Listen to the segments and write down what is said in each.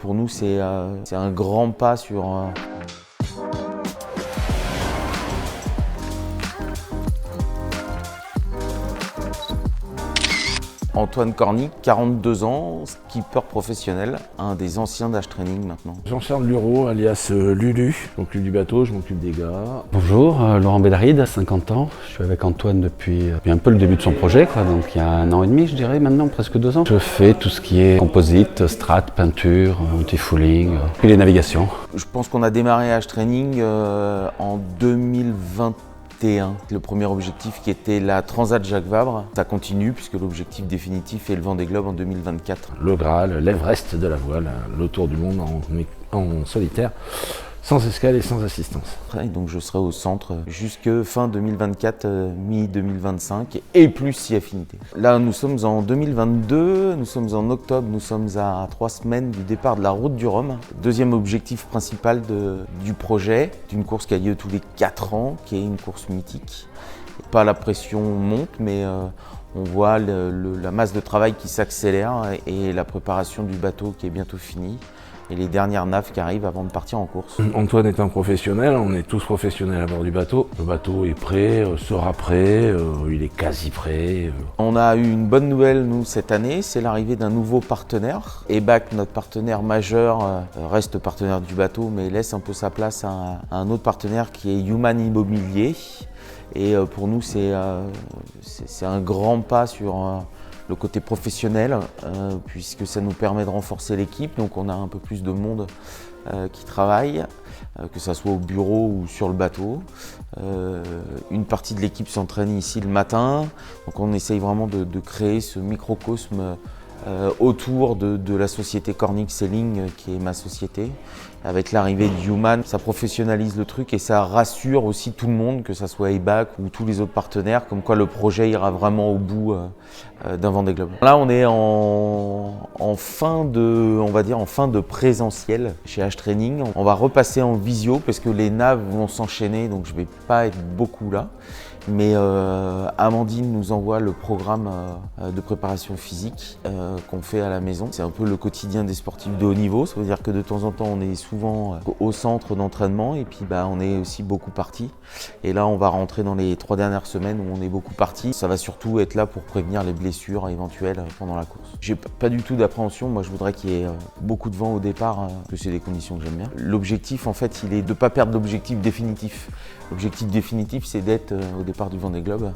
Pour nous, c'est un grand pas sur... Antoine Cornic, 42 ans, skipper professionnel, un des anciens d'H-Training maintenant. Jean-Charles Lureau, alias Lulu, je m'occupe du bateau, je m'occupe des gars. Bonjour, Laurent Bellaride, 50 ans. Je suis avec Antoine depuis un peu le début de son projet, donc il y a 1 an et demi, je dirais maintenant, presque 2 ans. Je fais tout ce qui est composite, strat, peinture, anti-fouling, puis les navigations. Je pense qu'on a démarré H-Training en 2021. Le premier objectif qui était la Transat Jacques Vabre, ça continue puisque l'objectif définitif est le Vendée Globe en 2024. Le Graal, l'Everest de la voile, le tour du monde en solitaire, sans escale et sans assistance. Et donc je serai au centre jusque fin 2024, mi-2025 et plus si affinité. Là nous sommes en 2022, nous sommes en octobre, nous sommes à 3 semaines du départ de la route du Rhum. Deuxième objectif principal du projet, d'une course qui a lieu tous les 4 ans, qui est une course mythique. Pas la pression monte, mais on voit la masse de travail qui s'accélère et la préparation du bateau qui est bientôt finie. Et les dernières naves qui arrivent avant de partir en course. Antoine est un professionnel, on est tous professionnels à bord du bateau. Le bateau est prêt, sera prêt, il est quasi prêt. On a eu une bonne nouvelle nous cette année, c'est l'arrivée d'un nouveau partenaire. EBAC, notre partenaire majeur, reste partenaire du bateau mais laisse un peu sa place à un autre partenaire qui est Human Immobilier. Et pour nous c'est un grand pas sur le côté professionnel, puisque ça nous permet de renforcer l'équipe, donc on a un peu plus de monde qui travaille, que ce soit au bureau ou sur le bateau. Une partie de l'équipe s'entraîne ici le matin, donc on essaye vraiment de créer ce microcosme autour de la société Cornic Sailing, qui est ma société. Avec l'arrivée de Human, ça professionnalise le truc et ça rassure aussi tout le monde, que ce soit EBAC ou tous les autres partenaires, comme quoi le projet ira vraiment au bout d'un Vendée Globe. Là, on est en fin de présentiel chez H-Training. On va repasser en visio parce que les naves vont s'enchaîner, donc je ne vais pas être beaucoup là. Mais Amandine nous envoie le programme de préparation physique qu'on fait à la maison. C'est un peu le quotidien des sportifs de haut niveau. Ça veut dire que de temps en temps, on est souvent au centre d'entraînement et puis on est aussi beaucoup partis. Et là, on va rentrer dans les 3 dernières semaines où on est beaucoup partis. Ça va surtout être là pour prévenir les blessures éventuelles pendant la course. J'ai pas du tout d'appréhension. Moi, je voudrais qu'il y ait beaucoup de vent au départ, parce que c'est des conditions que j'aime bien. L'objectif, en fait, il est de ne pas perdre l'objectif définitif. L'objectif définitif, c'est d'être au départ du Vendée Globe.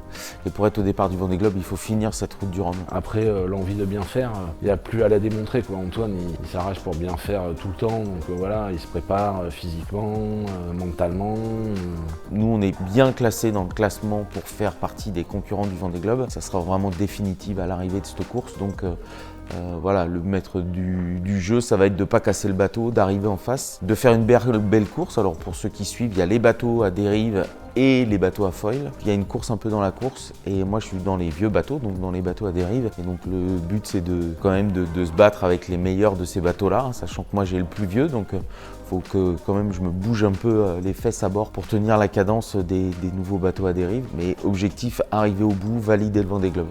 Et pour être au départ du Vendée Globe, il faut finir cette route du Rhum. Après, l'envie de bien faire, il n'y a plus à la démontrer, quoi. Antoine, il s'arrache pour bien faire tout le temps. Donc voilà, il se prépare physiquement, mentalement. Nous, on est bien classés dans le classement pour faire partie des concurrents du Vendée Globe. Ça sera vraiment définitif à l'arrivée de cette course. Donc voilà, le maître du jeu, ça va être de ne pas casser le bateau, d'arriver en face, de faire une belle course. Alors pour ceux qui suivent, il y a les bateaux à dérive et les bateaux à foil. Il y a une course un peu dans la course et moi je suis dans les vieux bateaux, donc dans les bateaux à dérive. Et donc le but c'est quand même de se battre avec les meilleurs de ces bateaux-là, sachant que moi j'ai le plus vieux, donc faut que quand même je me bouge un peu les fesses à bord pour tenir la cadence des nouveaux bateaux à dérive. Mais objectif, arriver au bout, valider le Vendée Globe.